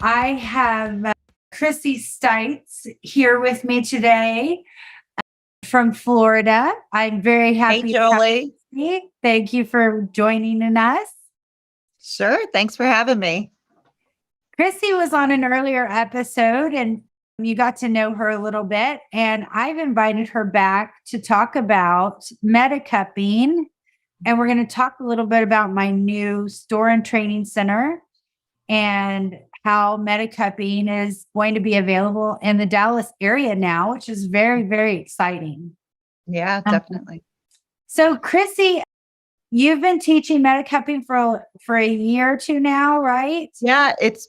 I have Chrissy Stites here with me today from Florida. I'm very happy Hey, Julie. to have you. Thank you for joining us. Sure. Thanks for having me. Chrissy was on an earlier episode and you got to know her a little bit. And I've invited her back to talk about MediCupping. And we're going to talk a little bit about my new store and training center and how MediCupping is going to be available in the Dallas area now, which is very, very exciting. Yeah, definitely. So, Chrissy, you've been teaching MediCupping for a year or two now, right? Yeah, it's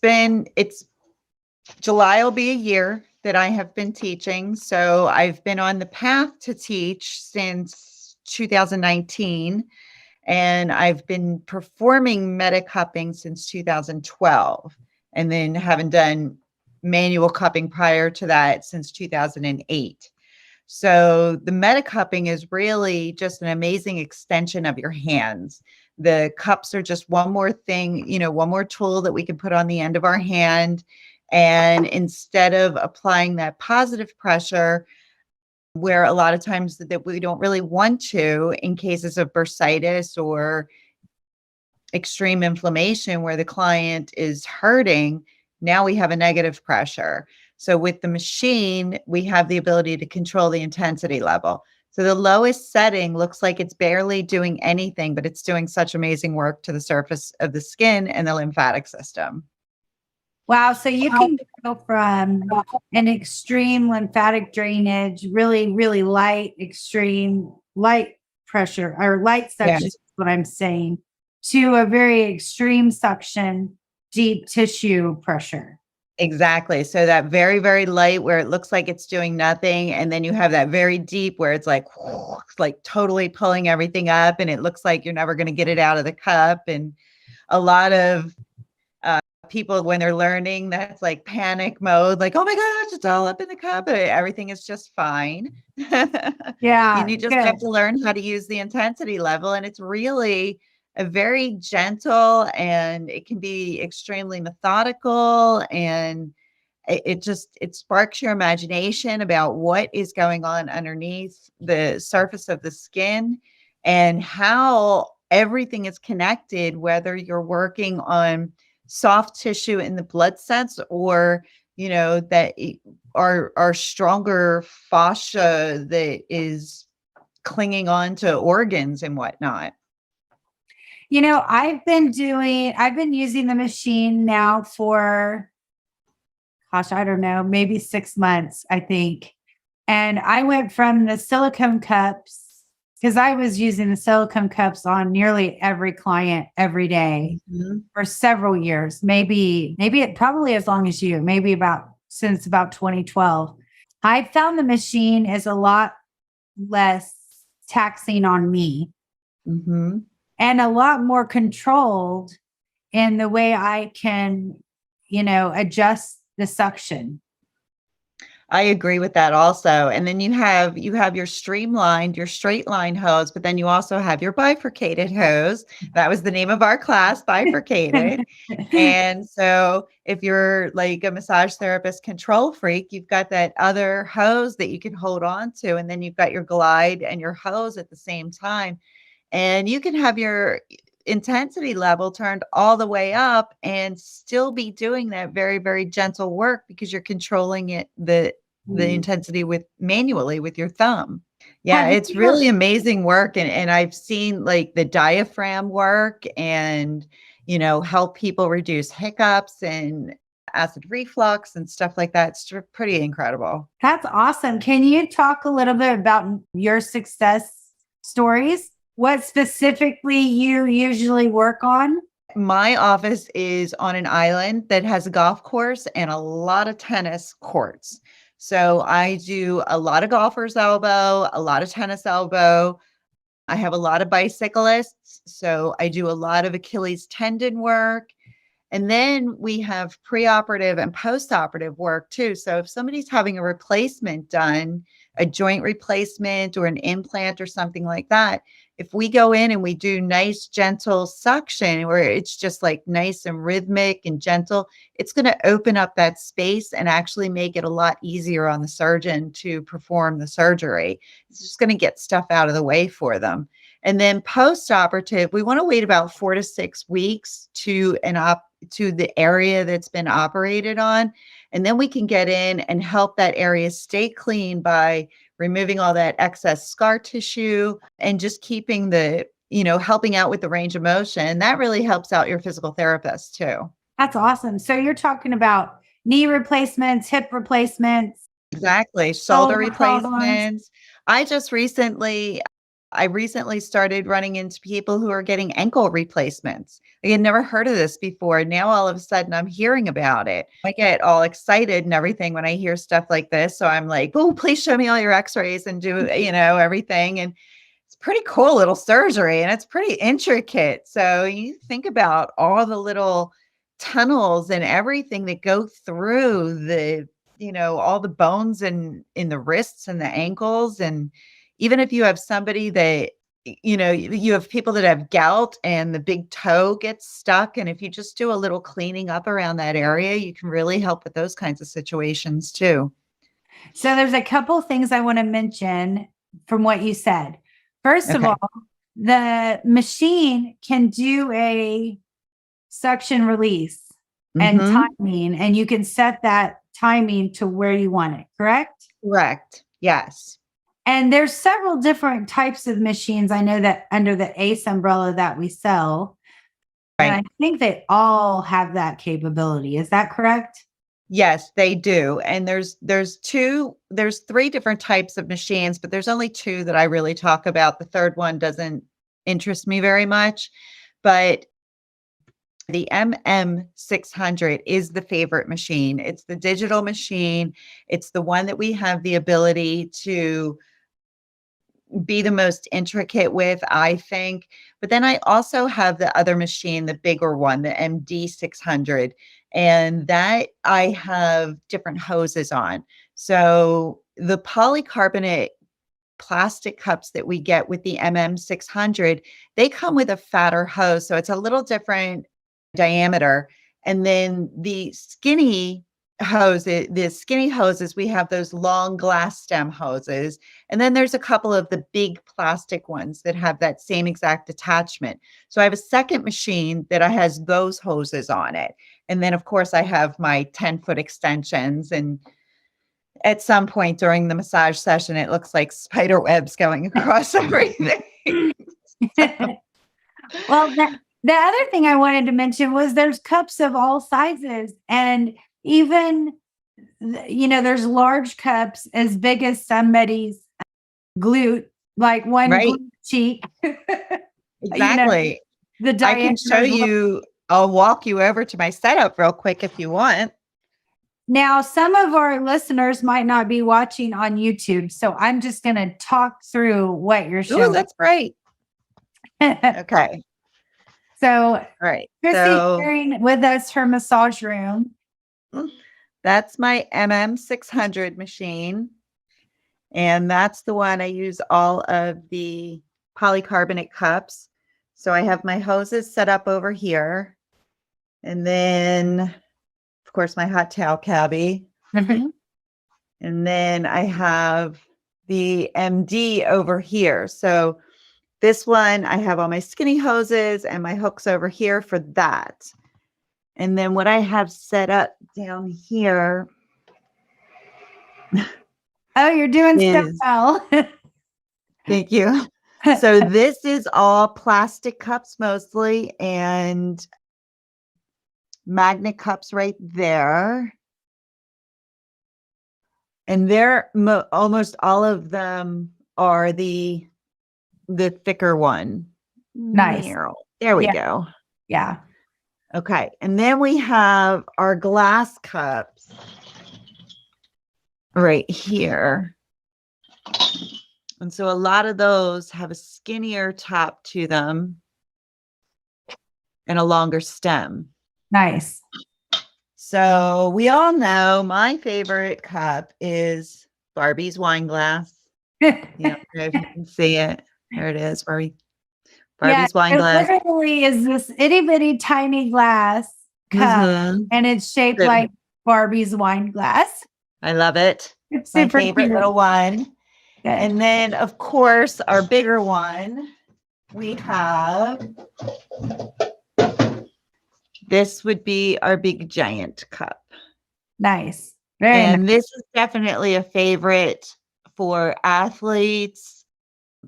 July will be a year that I have been teaching. So I've been on the path to teach since 2019, and I've been performing MediCupping since 2012, and then haven't done manual cupping prior to that since 2008. So the MediCupping is really just an amazing extension of your hands. The cups are just one more thing, one more tool that we can put on the end of our hand. And instead of applying that positive pressure, where a lot of times that we don't really want to in cases of bursitis or extreme inflammation where the client is hurting, now we have a negative pressure. So with the machine, we have the ability to control the intensity level. So the lowest setting looks like it's barely doing anything, but it's doing such amazing work to the surface of the skin and the lymphatic system. Wow. So you can go from an extreme lymphatic drainage, really, really light, extreme light pressure or light suction, Yes. is what I'm saying, to a very extreme suction, deep tissue pressure. Exactly. So that very, very light where it looks like it's doing nothing. And then you have that very deep where it's like totally pulling everything up and it looks like you're never going to get it out of the cup. And a lot of people, when they're learning, that's like panic mode, like, oh my gosh, it's all up in the cup. Everything is just fine. Yeah. And you just have to learn how to use the intensity level. And it's really a very gentle, and it can be extremely methodical, and it sparks your imagination about what is going on underneath the surface of the skin and how everything is connected, whether you're working on soft tissue in the blood sets or that are stronger fascia that is clinging on to organs and whatnot. I've been using the machine now for, gosh, I don't know, maybe 6 months, I think. And I went from the silicone cups, because I was using the silicone cups on nearly every client every day for several years, maybe probably as long as you, since about 2012. I found the machine is a lot less taxing on me. Mm-hmm. And a lot more controlled in the way I can, adjust the suction. I agree with that also. And then you have your streamlined, your straight line hose, but then you also have your bifurcated hose. That was the name of our class, bifurcated. And so if you're like a massage therapist control freak, you've got that other hose that you can hold on to. And then you've got your glide and your hose at the same time. And you can have your intensity level turned all the way up and still be doing that very, very gentle work because you're controlling it, the intensity manually with your thumb. Yeah, it's really amazing work. And I've seen like the diaphragm work and, help people reduce hiccups and acid reflux and stuff like that. It's pretty incredible. That's awesome. Can you talk a little bit about your success stories? What specifically you usually work on? My office is on an island that has a golf course and a lot of tennis courts. So I do a lot of golfer's elbow, a lot of tennis elbow. I have a lot of bicyclists. So I do a lot of Achilles tendon work. And then we have preoperative and postoperative work too. So if somebody's having a replacement done, a joint replacement or an implant or something like that, if we go in and we do nice, gentle suction where it's just like nice and rhythmic and gentle, it's going to open up that space and actually make it a lot easier on the surgeon to perform the surgery. It's just going to get stuff out of the way for them. And then post-operative, we want to wait about 4 to 6 weeks to the area that's been operated on. And then we can get in and help that area stay clean by removing all that excess scar tissue and just keeping helping out with the range of motion. That really helps out your physical therapist too. That's awesome. So you're talking about knee replacements, hip replacements. Exactly. Shoulder problems. replacements. I recently started running into people who are getting ankle replacements. I had never heard of this before. Now, all of a sudden, I'm hearing about it. I get all excited and everything when I hear stuff like this. So I'm like, oh, please show me all your x-rays and do, everything. And it's pretty cool little surgery and it's pretty intricate. So you think about all the little tunnels and everything that go through all the bones in the wrists and the ankles. And even if you have somebody that, you have people that have gout and the big toe gets stuck. And if you just do a little cleaning up around that area, you can really help with those kinds of situations too. So there's a couple things I want to mention from what you said. First of all, the machine can do a suction release and timing, and you can set that timing to where you want it, correct? Correct. Yes. And there's several different types of machines. I know that under the ACE umbrella that we sell. Right. And I think they all have that capability. Is that correct? Yes, they do. And there's 3 different types of machines, but there's only 2 that I really talk about. The third one doesn't interest me very much, but the MM600 is the favorite machine. It's the digital machine. It's the one that we have the ability to be the most intricate with, I think. But then I also have the other machine, the bigger one, the MD600, and that I have different hoses on. So the polycarbonate plastic cups that we get with the MM600, they come with a fatter hose. So it's a little different diameter. And then the skinny hoses, we have those long glass stem hoses. And then there's a couple of the big plastic ones that have that same exact attachment. So I have a second machine that has those hoses on it. And then of course I have my 10-foot extensions. And at some point during the massage session, it looks like spider webs going across everything. Well, the other thing I wanted to mention was there's cups of all sizes, and even, there's large cups as big as somebody's glute, like one glute cheek. Exactly. I can show you, I'll walk you over to my setup real quick if you want. Now, some of our listeners might not be watching on YouTube, so I'm just going to talk through what you're showing. Oh, that's great. Okay. So, Chrissy sharing with us her massage room. That's my MM600 machine. And that's the one I use all of the polycarbonate cups. So I have my hoses set up over here. And then, of course, my hot towel cabbie. And then I have the MD over here. So this one, I have all my skinny hoses and my hooks over here for that. And then what I have set up down here. Oh, you're doing stuff well. Thank you. So this is all plastic cups mostly, and magnet cups right there. And they're almost all of them are the thicker one. Nice. There we go. Yeah. Okay. And then we have our glass cups right here. And so a lot of those have a skinnier top to them and a longer stem. Nice. So we all know my favorite cup is Barbie's wine glass. If you can see it. There it is, Barbie. Yeah, Barbie's wine it glass. literally is this itty bitty tiny glass cup, Mhm. and it's shaped Good. like Barbie's wine glass. I love it. It's My super favorite cute. little one. Good. And then, of course, our bigger one, we have, this would be our big giant cup. Nice. Very nice. And this is definitely a favorite for athletes,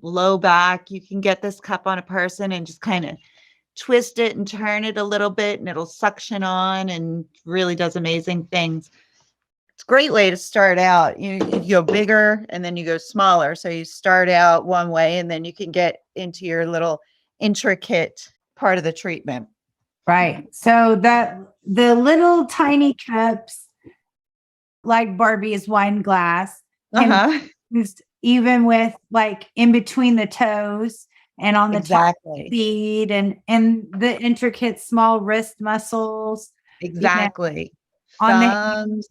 low back. You can get this cup on a person and just kind of twist it and turn it a little bit, and it'll suction on and really does amazing things. It's a great way to start out. You go bigger and then you go smaller. So you start out one way and then you can get into your little intricate part of the treatment. Right. So the little tiny cups, like Barbie's wine glass, can be used even with like in between the toes and on the top of the feet and the intricate small wrist muscles. Exactly. On Thumbs,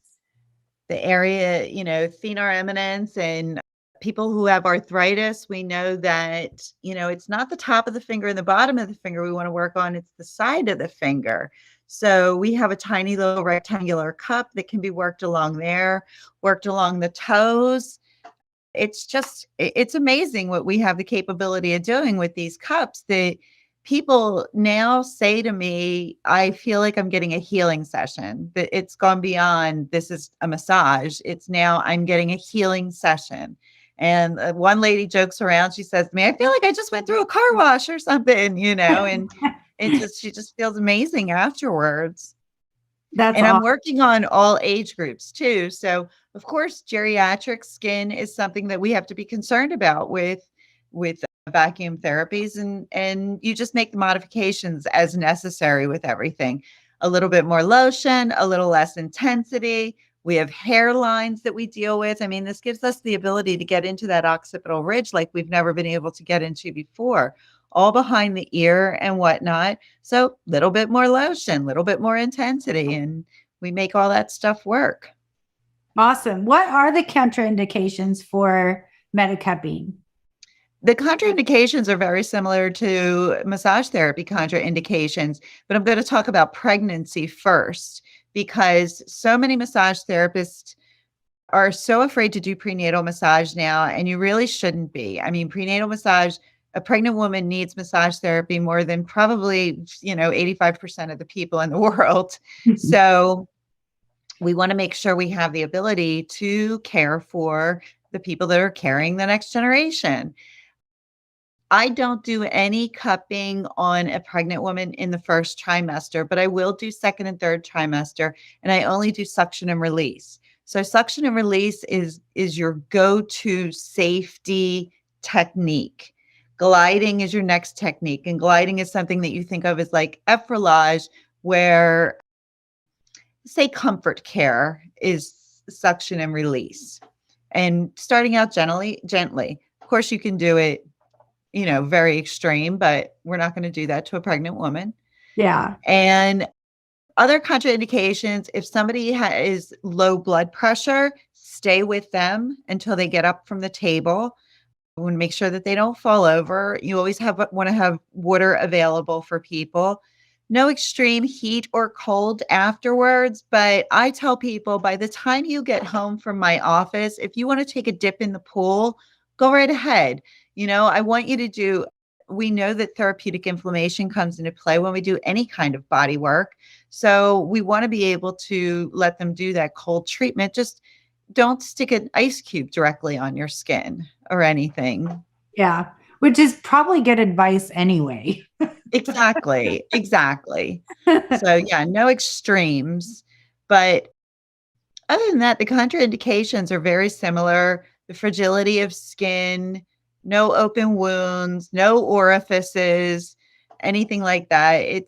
the area, thenar eminence, and people who have arthritis, we know that, it's not the top of the finger and the bottom of the finger we want to work on, it's the side of the finger. So we have a tiny little rectangular cup that can be worked along there, worked along the toes. It's amazing what we have the capability of doing with these cups that people now say to me, I feel like I'm getting a healing session, that it's gone beyond, this is a massage. It's now I'm getting a healing session. And one lady jokes around. She says to me, I feel like I just went through a car wash or something, and she just feels amazing afterwards. That's and I'm awesome. working on all age groups too. So of course, geriatric skin is something that we have to be concerned about with vacuum therapies, and you just make the modifications as necessary with everything. A little bit more lotion, a little less intensity. We have hairlines that we deal with. I mean, this gives us the ability to get into that occipital ridge like we've never been able to get into before, all behind the ear and whatnot. So a little bit more lotion, a little bit more intensity, and we make all that stuff work. Awesome. What are the contraindications for MediCupping? The contraindications are very similar to massage therapy contraindications, but I'm going to talk about pregnancy first, because so many massage therapists are so afraid to do prenatal massage now, and you really shouldn't be. I mean, prenatal massage, a pregnant woman needs massage therapy more than probably, 85% of the people in the world. So we want to make sure we have the ability to care for the people that are carrying the next generation. I don't do any cupping on a pregnant woman in the first trimester, but I will do second and third trimester, and I only do suction and release. So suction and release is your go-to safety technique. Gliding is your next technique, and gliding is something that you think of as like effleurage, where say comfort care is suction and release. And starting out gently. Of course, you can do it very extreme, but we're not going to do that to a pregnant woman. Yeah. And other contraindications, if somebody is low blood pressure, stay with them until they get up from the table. We want to make sure that they don't fall over. You always want to have water available for people. No extreme heat or cold afterwards, but I tell people by the time you get home from my office, if you want to take a dip in the pool, go right ahead. I want you to we know that therapeutic inflammation comes into play when we do any kind of body work. So we want to be able to let them do that cold treatment. Just don't stick an ice cube directly on your skin or anything. Yeah, which is probably good advice anyway. Exactly. So yeah, no extremes. But other than that, the contraindications are very similar. The fragility of skin, no open wounds, no orifices, anything like that.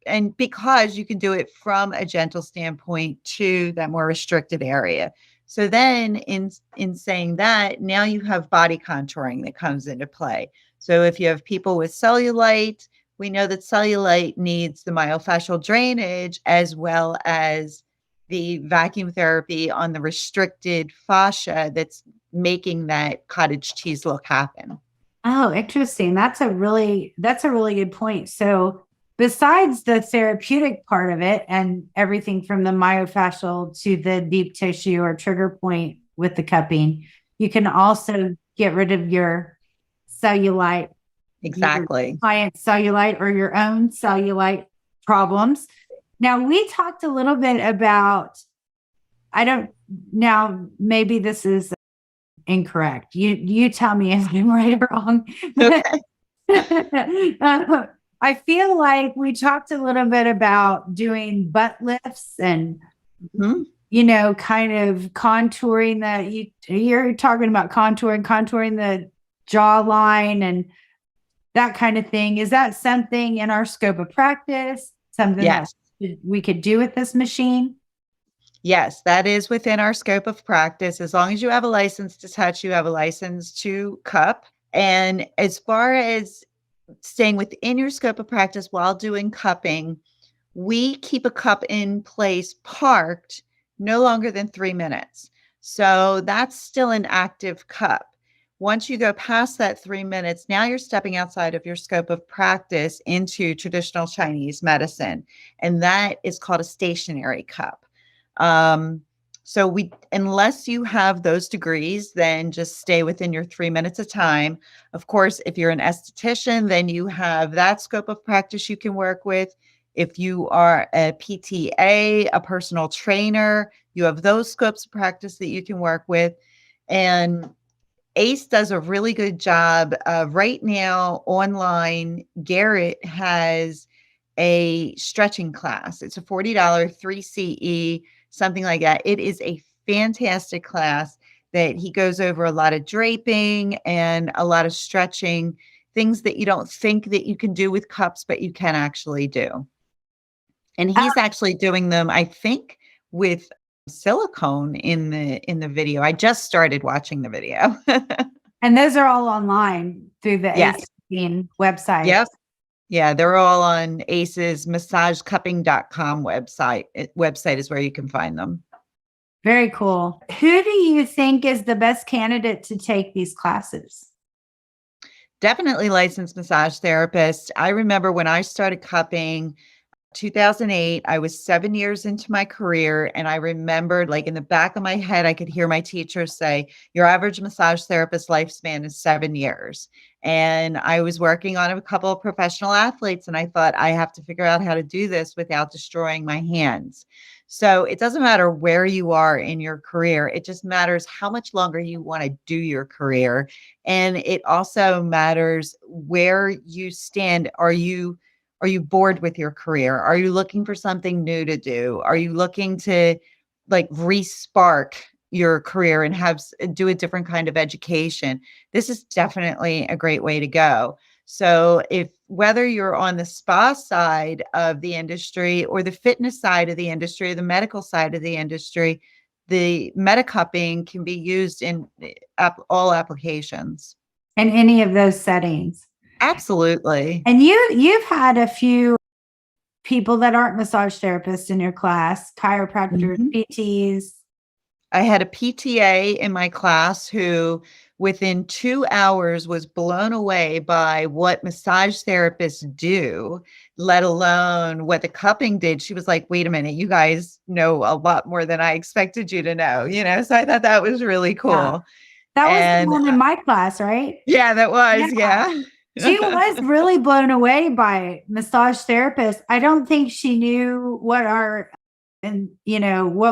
And because you can do it from a gentle standpoint to that more restricted area. So then in saying that, now you have body contouring that comes into play. So if you have people with cellulite, we know that cellulite needs the myofascial drainage as well as the vacuum therapy on the restricted fascia that's making that cottage cheese look happen. Oh, interesting. That's a really good point. So besides the therapeutic part of it and everything from the myofascial to the deep tissue or trigger point with the cupping, you can also get rid of your cellulite, your Exactly. client cellulite or your own cellulite problems. Now we talked a little bit about, I don't, now maybe this is incorrect. You tell me if I'm right or wrong. Okay. I feel like we talked a little bit about doing butt lifts and Mhm. kind of contouring you're talking about contouring the jawline and that kind of thing. Is that something in our scope of practice? Something that Yes. we could do with this machine? Yes, that is within our scope of practice. As long as you have a license to touch, you have a license to cup. And as far as staying within your scope of practice while doing cupping, we keep a cup in place parked no longer than 3 minutes. So that's still an active cup. Once you go past that 3 minutes, now you're stepping outside of your scope of practice into traditional Chinese medicine. And that is called a stationary cup. Um, unless you have those degrees, then just stay within your 3 minutes of time. Of course, if you're an esthetician, then you have that scope of practice you can work with. If you are a PTA, a personal trainer, you have those scopes of practice that you can work with. And ACE does a really good job. Right now, online, Garrett has a stretching class. It's a $40 3 CE, something like that. It is a fantastic class that he goes over a lot of draping and a lot of stretching, things that you don't think that you can do with cups, but you can actually do. And he's actually doing them, I think, with silicone in the video. I just started watching the video. And those are all online through the Yes. ACE website. Yep. Yeah, they're all on ACE's massagecupping.com website. Website is where you can find them. Very cool. Who do you think is the best candidate to take these classes? Definitely licensed massage therapist. I remember when I started cupping 2008, I was 7 years into my career, and I remembered, like, in the back of my head, I could hear my teacher say, "Your average massage therapist lifespan is 7 years." And I was working on a couple of professional athletes, and I thought, I have to figure out how to do this without destroying my hands. So it doesn't matter where you are in your career. It just matters how much longer you want to do your career. And it also matters where you stand. Are you bored with your career? Are you looking for something new to do? Are you looking to, like, re-spark your career and do a different kind of education? This is definitely a great way to go. So if whether you're on the spa side of the industry or the fitness side of the industry or the medical side of the industry, the MediCupping can be used in all applications. In any of those settings. Absolutely. And you've had a few people that aren't massage therapists in your class, chiropractors, Mhm. PTs. I had a PTA in my class who, within 2 hours, was blown away by what massage therapists do, let alone what the cupping did. She was like, "Wait a minute, you guys know a lot more than I expected you to know," you know? So I thought that was really Yeah. cool. That was the And one in my class, right? yeah, that was, Yeah. yeah. She was really blown away by massage therapists. I don't think she knew what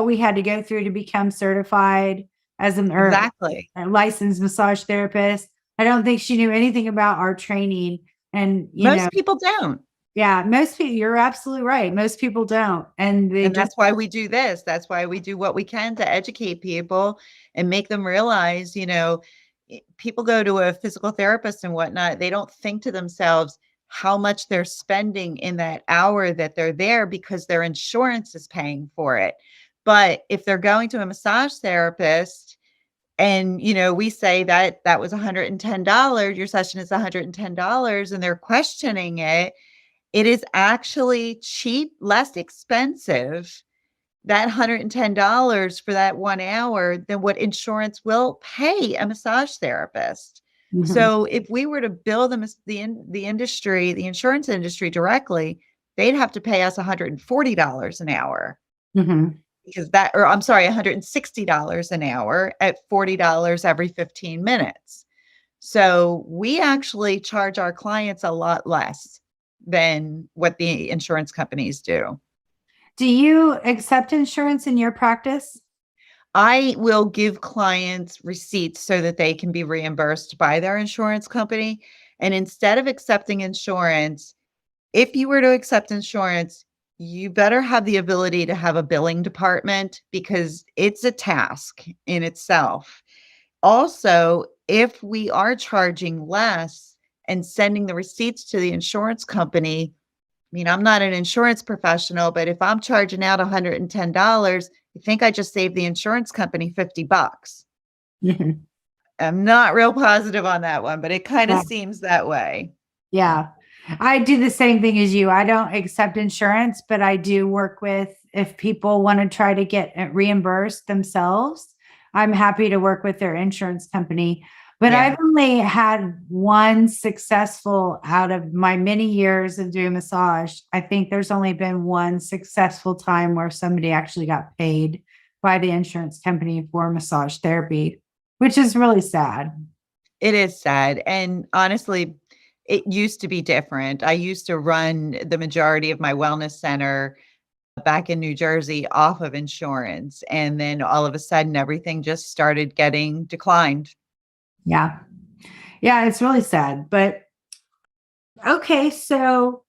we had to go through to become certified as Exactly. a licensed massage therapist. I don't think she knew anything about our training. And, Most people don't. yeah, most people, you're absolutely right. Most people don't. And they And just, that's why we do this. That's why we do what we can to educate people and make them realize, people go to a physical therapist and whatnot. They don't think to themselves how much they're spending in that hour that they're there because their insurance is paying for it. But if they're going to a massage therapist and, we say that that was $110, your session is $110, and they're questioning it, it is actually cheap, less expensive, that $110 for that 1 hour, than what insurance will pay a massage therapist. Mhm. So if we were to bill them as the industry, the insurance industry directly, they'd have to pay us $140 an hour Mhm. because that, or I'm sorry, $160 an hour at $40 every 15 minutes. So we actually charge our clients a lot less than what the insurance companies do. Do you accept insurance in your practice? I will give clients receipts so that they can be reimbursed by their insurance company. And instead of accepting insurance, if you were to accept insurance, you better have the ability to have a billing department because it's a task in itself. Also, if we are charging less and sending the receipts to the insurance company, I mean, I'm not an insurance professional, but if I'm charging out $110, I think I just saved the insurance company $50. Mhm. I'm not real positive on that one, but it kind of Yeah. seems that way. Yeah. I do the same thing as you. I don't accept insurance, but I do work with, if people want to try to get it reimbursed themselves, I'm happy to work with their insurance company. But Yeah. I've only had one successful out of my many years of doing massage. I think there's only been one successful time where somebody actually got paid by the insurance company for massage therapy, which is really sad. It is sad. And honestly, it used to be different. I used to run the majority of my wellness center back in New Jersey off of insurance. And then all of a sudden, everything just started getting declined. Yeah. Yeah, it's really sad. But okay, so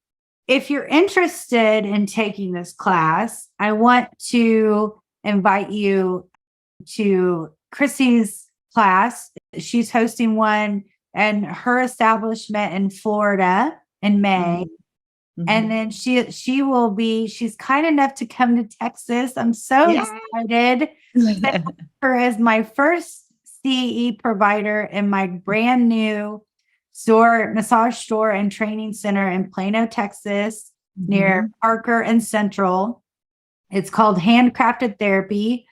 if you're interested in taking this class, I want to invite you to Chrissy's class. She's hosting one in her establishment in Florida in May. Mhm. And Mhm. then she's kind enough to come to Texas. I'm so Yeah. excited to have her as my first CE provider in my brand new massage store and training center in Plano, Texas, near Mhm. Parker and Central. It's called Handcrafted Therapy.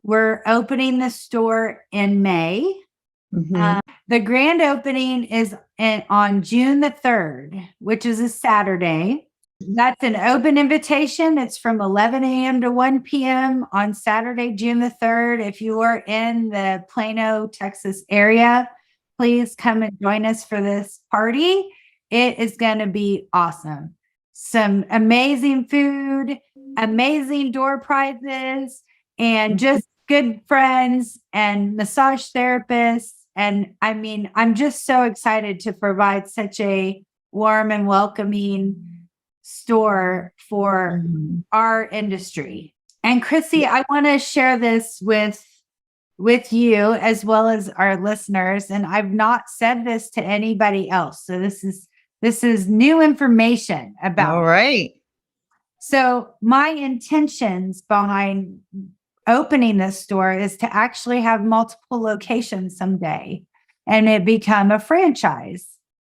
We're opening the store in May. Mhm. The grand opening is on June the 3rd, which is a Saturday. That's an open invitation. It's from 11 a.m. to 1 p.m. on Saturday, June the 3rd. If you are in the Plano, Texas area, please come and join us for this party. It is going to be awesome. Some amazing food, amazing door prizes, and just good friends and massage therapists. And I mean, I'm just so excited to provide such a warm and welcoming store for Mhm. our industry. And Chrissy, Yeah. I want to share this with you as well as our listeners, and I've not said this to anybody else. So this is new information about All me. right. So my intentions behind opening this store is to actually have multiple locations someday and it become a franchise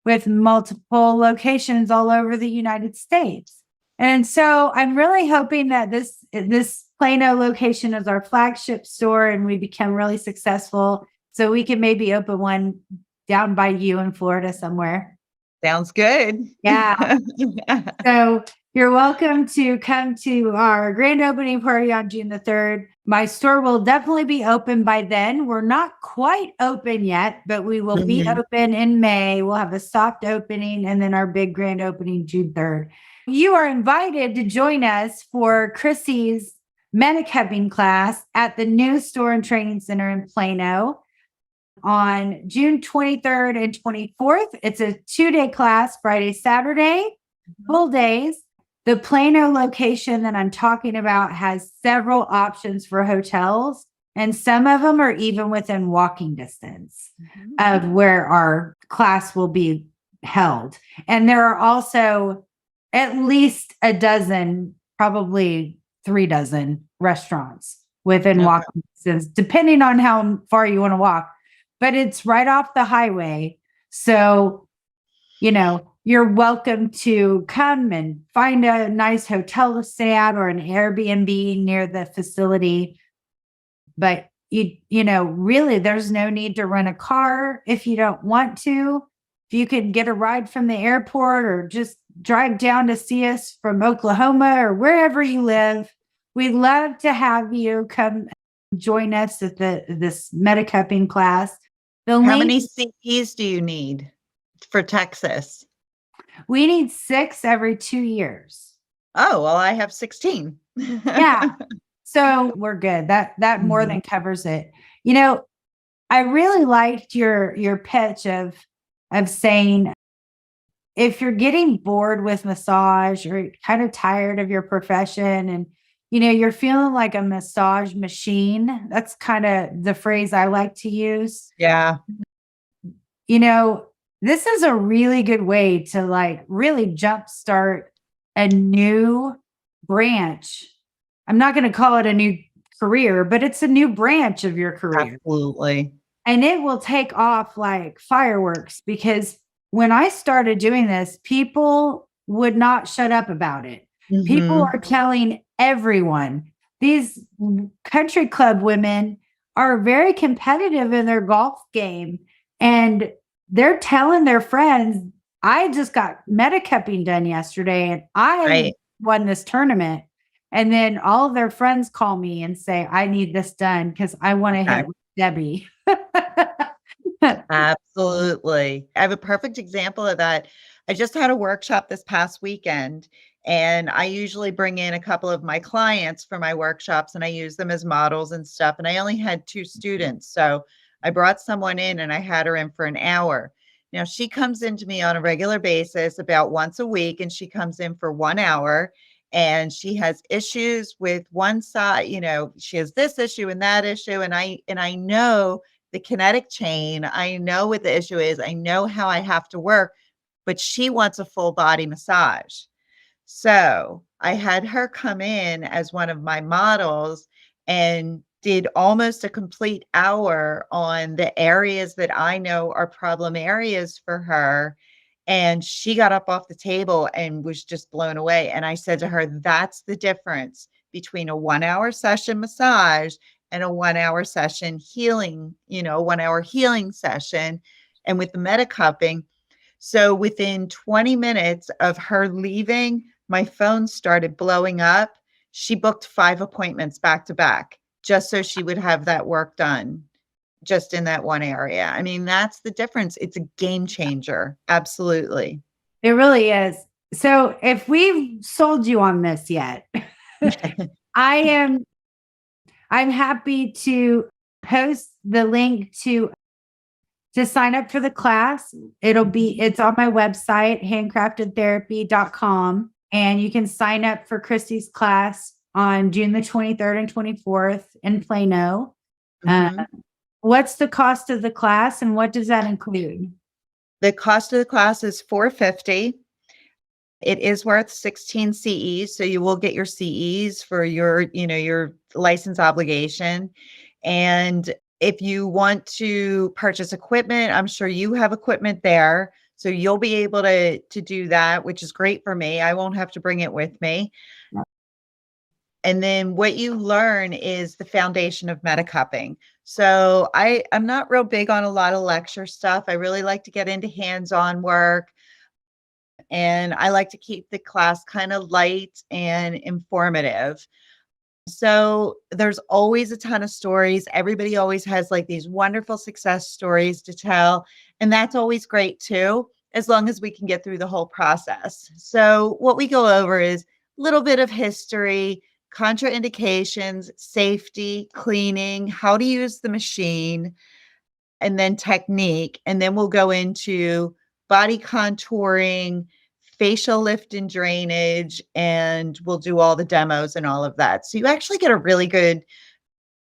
with multiple locations all over the United States. And so I'm really hoping that this Plano location is our flagship store and we become really successful so we can maybe open one down by you in Florida somewhere. Sounds good. Yeah. So you're welcome to come to our grand opening party on June the 3rd. My store will definitely be open by then. We're not quite open yet, but we will be Mhm. open in May. We'll have a soft opening and then our big grand opening June 3rd. You are invited to join us for Chrissy's MediCupping class at the new store and training center in Plano on June 23rd and 24th. It's a 2-day class, Friday, Saturday, full days. The Plano location that I'm talking about has several options for hotels, and some of them are even within walking distance of where our class will be held. And there are also at least a dozen, probably 3 dozen restaurants within Okay. walking distance, depending on how far you want to walk. But it's right off the highway. So, you're welcome to come and find a nice hotel to stay at or an Airbnb near the facility. But really there's no need to rent a car if you don't want to. If you could get a ride from the airport or just drive down to see us from Oklahoma or wherever you live, we'd love to have you come join us at this MediCupping class. The How link, many CEs do you need for Texas? we need 6 every 2 years. Oh, well, I have 16. Yeah. So we're good. That more than covers it. I really liked your pitch of saying if you're getting bored with massage or kind of tired of your profession and you're feeling like a massage machine, that's kind of the phrase I like to use. Yeah. This is a really good way to like really jumpstart a new branch. I'm not going to call it a new career, but it's a new branch of your career. Absolutely. And it will take off like fireworks, because when I started doing this, people would not shut up about it. People are telling everyone. These country club women are very competitive in their golf game, and they're telling their friends, I just got MediCupping done yesterday and I won this tournament. And then all of their friends call me and say, I need this done because I want to hit with Debbie. Absolutely. I have a perfect example of that. I just had a workshop this past weekend, and I usually bring in a couple of my clients for my workshops and I use them as models and stuff. And I only had 2 students. So I brought someone in and I had her in for an hour. Now she comes into me on a regular basis about once a week, and she comes in for 1 hour. And she has issues with one side, she has this issue and that issue. And I know the kinetic chain. I know what the issue is. I know how I have to work, but she wants a full body massage. So I had her come in as one of my models and did almost a complete hour on the areas that I know are problem areas for her. And she got up off the table and was just blown away. And I said to her, that's the difference between a 1 hour session massage and a 1 hour session healing, 1 hour healing session. And with the MediCupping, so within 20 minutes of her leaving, my phone started blowing up. She booked 5 appointments back to back just so she would have that work done just in that one area. I mean, that's the difference. It's a game changer. Absolutely. It really is. So if we've sold you on this yet, I'm happy to post the link to sign up for the class. It's on my website, handcraftedtherapy.com. And you can sign up for Chrissy's class on June the 23rd and 24th in Plano. What's the cost of the class and what does that include? The cost of the class is $450. It is worth 16 CEs. So you will get your CEs for your license obligation. And if you want to purchase equipment, I'm sure you have equipment there. So you'll be able to do that, which is great for me. I won't have to bring it with me. And then what you learn is the foundation of MediCupping. So I'm not real big on a lot of lecture stuff. I really like to get into hands-on work. And I like to keep the class kind of light and informative. So there's always a ton of stories. Everybody always has like these wonderful success stories to tell. And that's always great too, as long as we can get through the whole process. So what we go over is a little bit of history, contraindications, safety, cleaning, how to use the machine, and then technique. And then we'll go into body contouring, facial lift and drainage, and we'll do all the demos and all of that. So you actually get a really good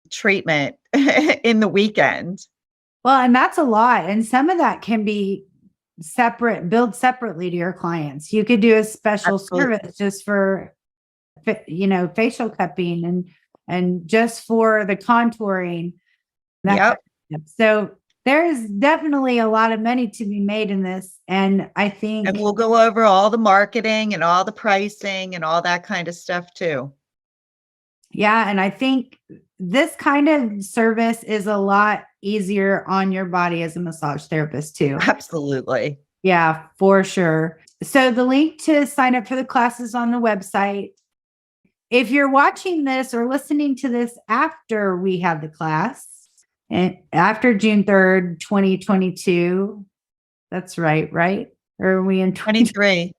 treatment in the weekend. Well, and that's a lot. And some of that can be billed separately to your clients. You could do a special service just for, facial cupping and just for the contouring. So there's definitely a lot of money to be made in this. And I think. And we'll go over all the marketing and all the pricing and all that kind of stuff too. Yeah. And I think this kind of service is a lot easier on your body as a massage therapist too. Absolutely. Yeah, for sure. So the link to sign up for the class is on the website. If you're watching this or listening to this after we had the class, and after June 3rd, 2022, that's right? Or are we in 23?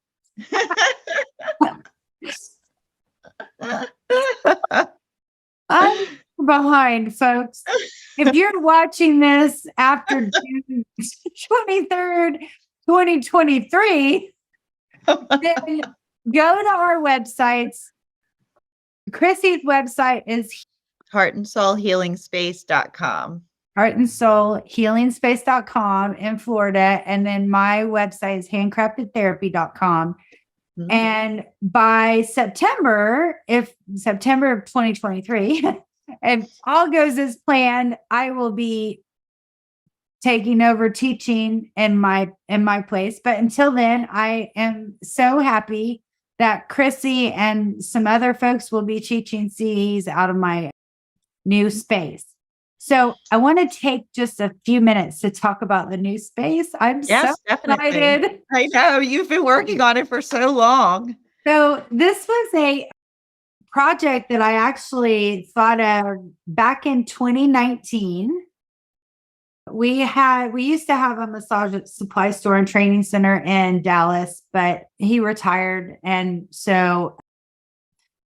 I'm behind, folks. If you're watching this after June 23rd, 2023, then go to our websites. Chrissy's website is heartandsoulhealingspace.com. heartandsoulhealingspace.com in Florida. And then my website is handcraftedtherapy.com. Mm-hmm. And by September of 2023, if all goes as planned, I will be taking over teaching in my place. But until then, I am so happy that Chrissy and some other folks will be teaching CEs out of my new space. So I want to take just a few minutes to talk about the new space. I'm so excited. I know you've been working on it for so long. So this was a project that I actually thought of back in 2019. We used to have a massage supply store and training center in Dallas, but he retired. And so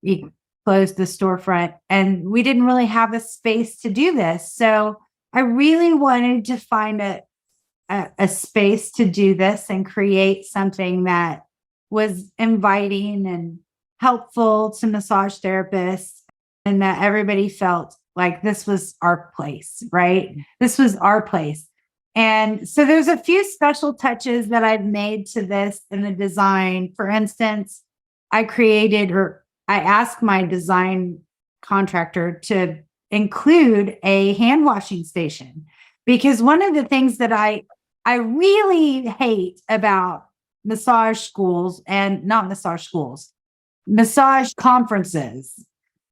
he closed the storefront and we didn't really have a space to do this. So I really wanted to find a space to do this and create something that was inviting and helpful to massage therapists and that everybody felt like this was our place, right? This was our place. And so there's a few special touches that I've made to this in the design. For instance, I asked my design contractor to include a hand washing station, because one of the things that I really hate about massage conferences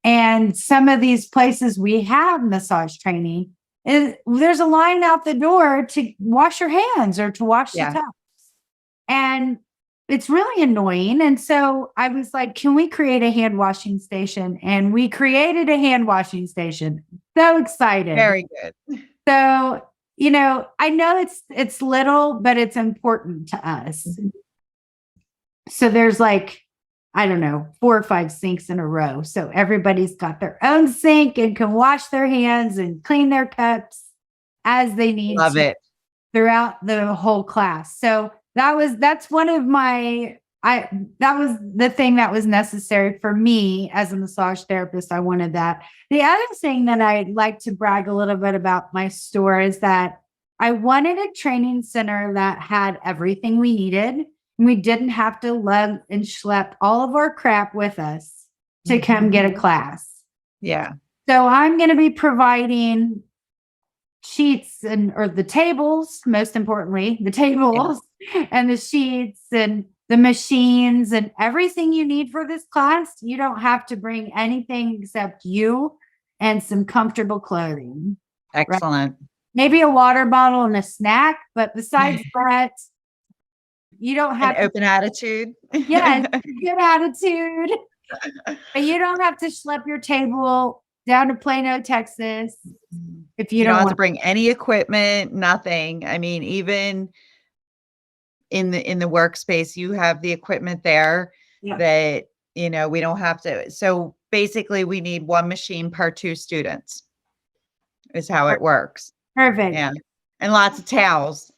and some of these places we have massage training is there's a line out the door to wash your hands or to wash the towels. And it's really annoying. And so I was like, can we create a hand washing station? And we created a hand washing station. So excited. Very good. So, I know it's little, but it's important to us. Mm-hmm. So there's 4 or 5 sinks in a row. So everybody's got their own sink and can wash their hands and clean their cups as they need. Love it. Throughout the whole class. So that's one of that was the thing that was necessary for me as a massage therapist. I wanted that. The other thing that I'd like to brag a little bit about my store is that I wanted a training center that had everything we needed. We didn't have to lug and schlep all of our crap with us to come get a class. Yeah. So I'm going to be providing sheets or the tables, most importantly, the tables and the sheets and the machines and everything you need for this class. You don't have to bring anything except you and some comfortable clothing. Excellent. Right? Maybe a water bottle and a snack, but besides that, you don't have an open attitude. Yeah, good attitude. But you don't have to schlep your table down to Plano, Texas. If you don't have want to bring any equipment, nothing. I mean, even in the workspace, you have the equipment there that, we don't have to. So basically we need 1 machine per 2 students is how it works. Perfect. Yeah. And lots of towels.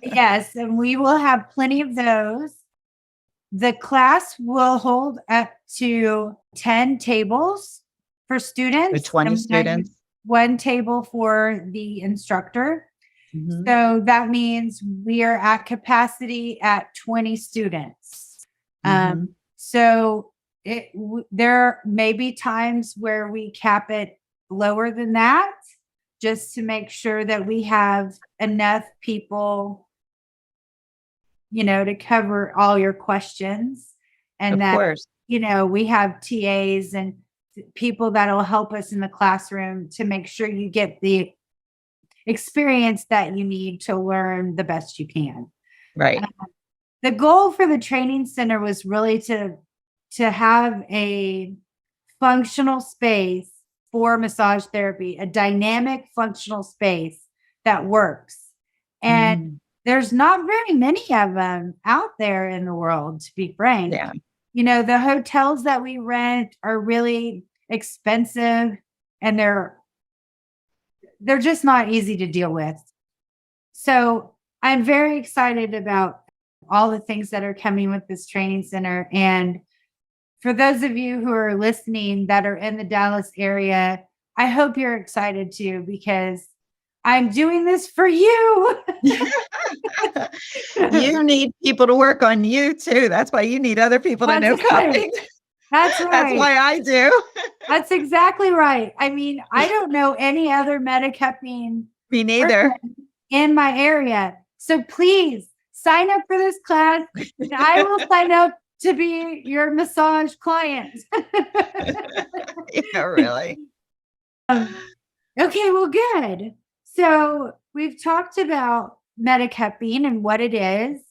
Yes. And we will have plenty of those. The class will hold up to 10 tables for students. With 20 students. 1 table for the instructor. Mm-hmm. So that means we are at capacity at 20 students. Mm-hmm. So there may be times where we cap it lower than that, just to make sure that we have enough people, to cover all your questions. And of course, we have TAs and people that will help us in the classroom to make sure you get the experience that you need to learn the best you can. Right. The goal for the training center was really to have a functional space for massage therapy, a dynamic functional space that works. And there's not very many of them out there in the world, to be frank. Yeah. The hotels that we rent are really expensive, and they're just not easy to deal with. So I'm very excited about all the things that are coming with this training center. And for those of you who are listening that are in the Dallas area, I hope you're excited too, because I'm doing this for you. You need people to work on you too. That's why you need other people to know cupping. That's right. That's why I do. That's exactly right. I mean, I don't know any other MediCupping Me neither. In my area. So please sign up for this class, and I will sign up to be your massage client. Yeah, really. Okay, well, good. So we've talked about MediCupping and what it is.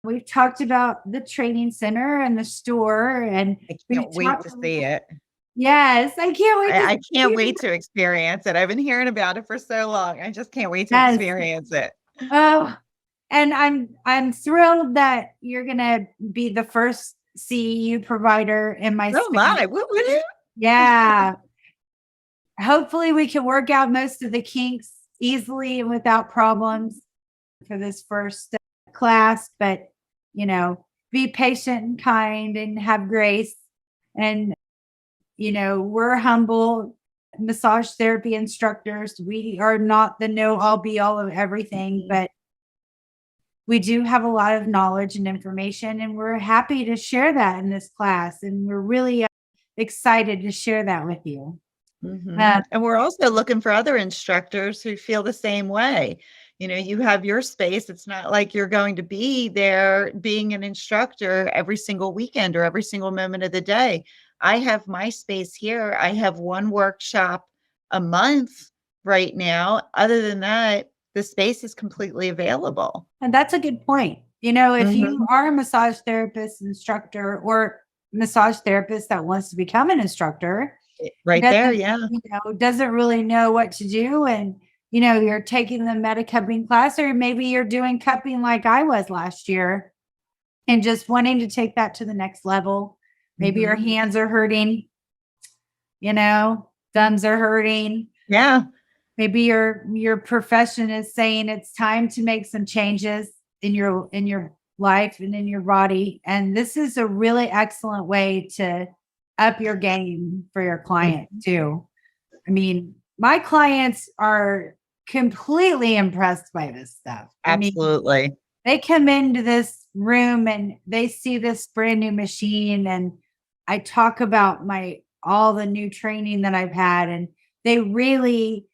We've talked about the training center and the store, and I can't wait to see it. Yes, I can't wait. I can't wait to experience it. I've been hearing about it for so long. I just can't wait to experience it. Oh, and I'm thrilled that you're gonna be the first CEU provider in my Oh my! What would you? Yeah. Hopefully we can work out most of the kinks easily and without problems for this first class, but be patient and kind and have grace. And we're humble massage therapy instructors. We are not the know all be all of everything, but we do have a lot of knowledge and information, and we're happy to share that in this class. And we're really excited to share that with you. And we're also looking for other instructors who feel the same way. You have your space. It's not like you're going to be there being an instructor every single weekend or every single moment of the day. I have my space here. I have one workshop a month right now. Other than that, the space is completely available. And that's a good point. If you are a massage therapist instructor or massage therapist that wants to become an instructor, right there, yeah. Doesn't really know what to do. And, you're taking the MediCupping class, or maybe you're doing cupping like I was last year and just wanting to take that to the next level. Maybe your hands are hurting, thumbs are hurting. Yeah. Maybe your profession is saying it's time to make some changes in your life and in your body. And this is a really excellent way to up your game for your client too. I mean, my clients are completely impressed by this stuff. Absolutely. I mean, they come into this room and they see this brand new machine, and I talk about all the new training that I've had, and they really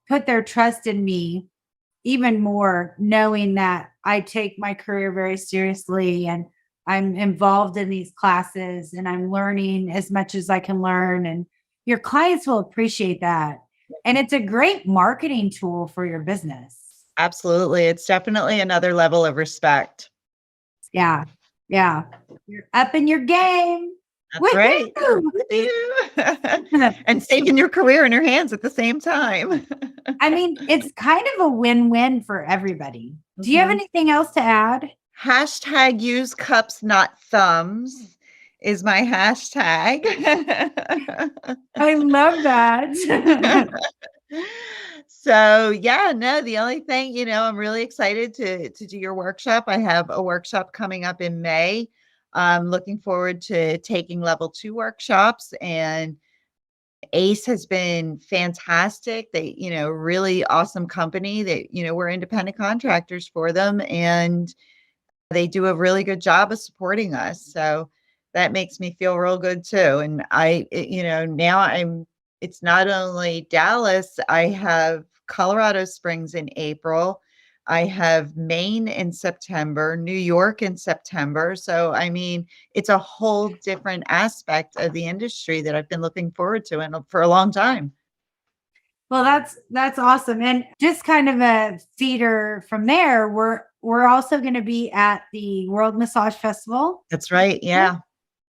put their trust in me even more, knowing that I take my career very seriously and I'm involved in these classes and I'm learning as much as I can learn, and your clients will appreciate that. And it's a great marketing tool for your business. Absolutely. It's definitely another level of respect. Yeah. Yeah. You're up in your game. That's right. And saving your career in your hands at the same time. I mean, it's kind of a win-win for everybody. Do you have anything else to add? Hashtag use cups, not thumbs is my hashtag. I love that. So yeah, no, the only thing, I'm really excited to do your workshop. I have a workshop coming up in May. I'm looking forward to taking level 2 workshops, and ACE has been fantastic. They, really awesome company that, we're independent contractors for them, and they do a really good job of supporting us. So that makes me feel real good too. And now it's not only Dallas, I have Colorado Springs in April. I have Maine in September, New York in September. So, I mean, it's a whole different aspect of the industry that I've been looking forward to and for a long time. Well, that's awesome. And just kind of a feeder from there, we're also going to be at the World Massage Festival. That's right. Yeah.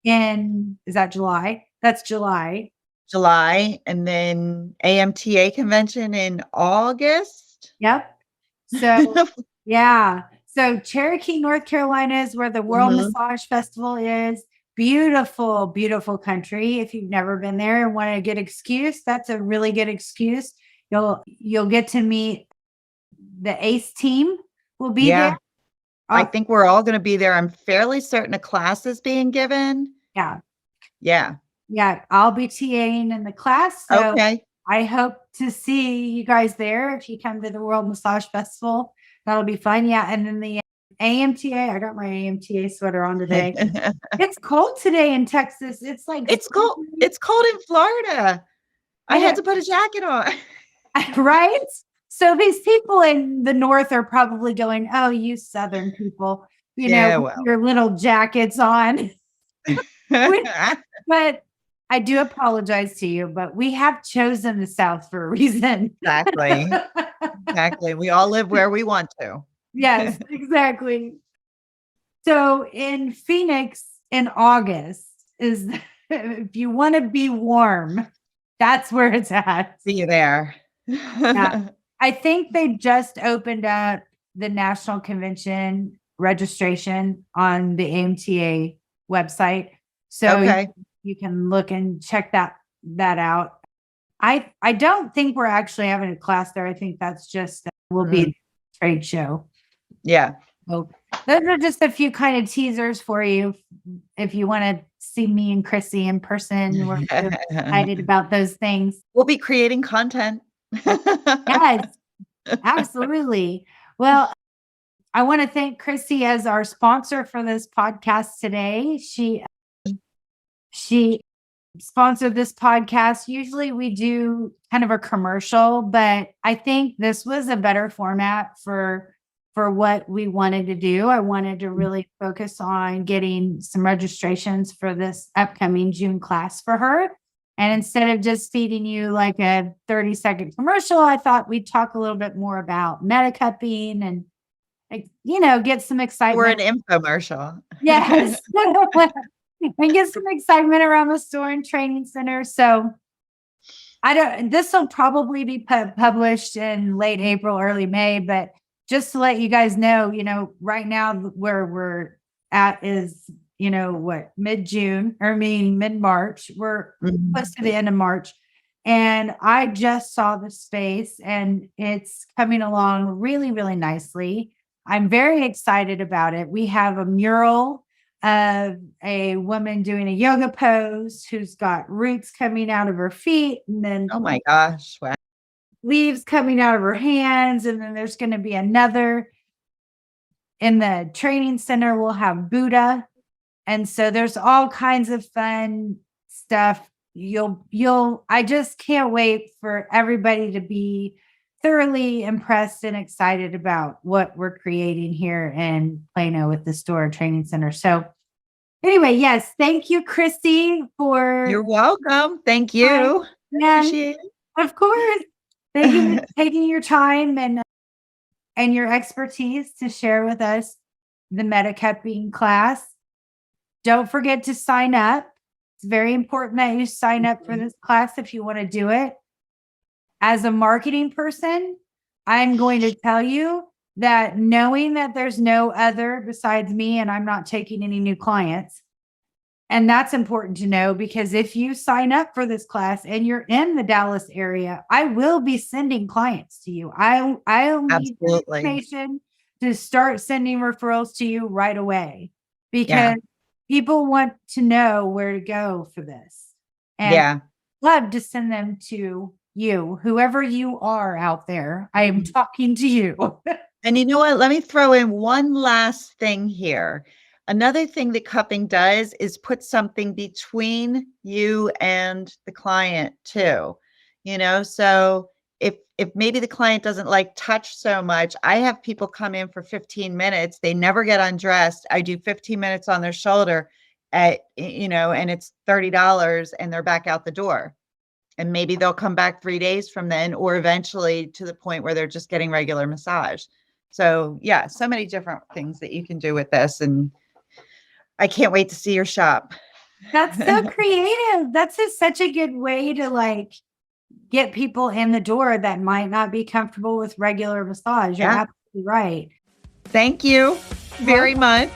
Is that July? That's July. And then AMTA convention in August. Yep. So yeah. So Cherokee, North Carolina is where the World Massage Festival is. Beautiful, beautiful country. If you've never been there and want a good excuse, that's a really good excuse. You'll get to meet the ACE team will be there. I think we're all going to be there. I'm fairly certain a class is being given. Yeah. Yeah. Yeah. I'll be TAing in the class. So okay. I hope to see you guys there. If you come to the World Massage Festival, that'll be fun. Yeah. And then the AMTA, I got my AMTA sweater on today. It's cold today in Texas. It's like it's cold. It's cold in Florida. I had to put a jacket on. Right? So these people in the north are probably going, "Oh, you Southern people, your little jackets on." But I do apologize to you, but we have chosen the South for a reason. Exactly. Exactly. We all live where we want to. Yes, exactly. So in Phoenix in August if you want to be warm, that's where it's at. See you there. Yeah. I think they just opened up the national convention registration on the AMTA website. So you can look and check that out. I don't think we're actually having a class there. I think that's just will be a trade show. Yeah. So those are just a few kind of teasers for you. If you want to see me and Chrissy in person, we're excited about those things. We'll be creating content. Yes, absolutely. Well, I want to thank Chrissy as our sponsor for this podcast today. She sponsored this podcast. Usually we do kind of a commercial, but I think this was a better format for what we wanted to do. I wanted to really focus on getting some registrations for this upcoming June class for her. And instead of just feeding you like a 30-second commercial, I thought we'd talk a little bit more about MediCupping and, get some excitement. We're an infomercial. Yes. And get some excitement around the store and training center. So this will probably be published in late April, early May, but just to let you guys know, right now where we're at is, mid-March. We're close to the end of March. And I just saw the space and it's coming along really, really nicely. I'm very excited about it. We have a mural of a woman doing a yoga pose who's got roots coming out of her feet. And then, oh my gosh, wow. Leaves coming out of her hands. And then there's going to be another in the training center. We'll have Buddha. And so there's all kinds of fun stuff. I just can't wait for everybody to be thoroughly impressed and excited about what we're creating here in Plano with the store training center. So anyway, yes, thank you, Chrissy, for. You're welcome. Thank you. Appreciate it. Of course. Thank you for taking your time and your expertise to share with us the MediCupping class. Don't forget to sign up. It's very important that you sign up for this class if you want to do it. As a marketing person, I'm going to tell you that knowing that there's no other besides me and I'm not taking any new clients. And that's important to know because if you sign up for this class and you're in the Dallas area, I will be sending clients to you. I'll need information to start sending referrals to you right away because people want to know where to go for this. And I'd love to send them to you, whoever you are out there. I am talking to you. And you know what? Let me throw in one last thing here. Another thing that cupping does is put something between you and the client too. So if maybe the client doesn't like touch so much, I have people come in for 15 minutes. They never get undressed. I do 15 minutes on their shoulder and it's $30 and they're back out the door. And maybe they'll come back 3 days from then, or eventually to the point where they're just getting regular massage. So yeah, so many different things that you can do with this. And I can't wait to see your shop. That's so creative. That's such a good way to get people in the door that might not be comfortable with regular massage. You're absolutely right. Thank you very much.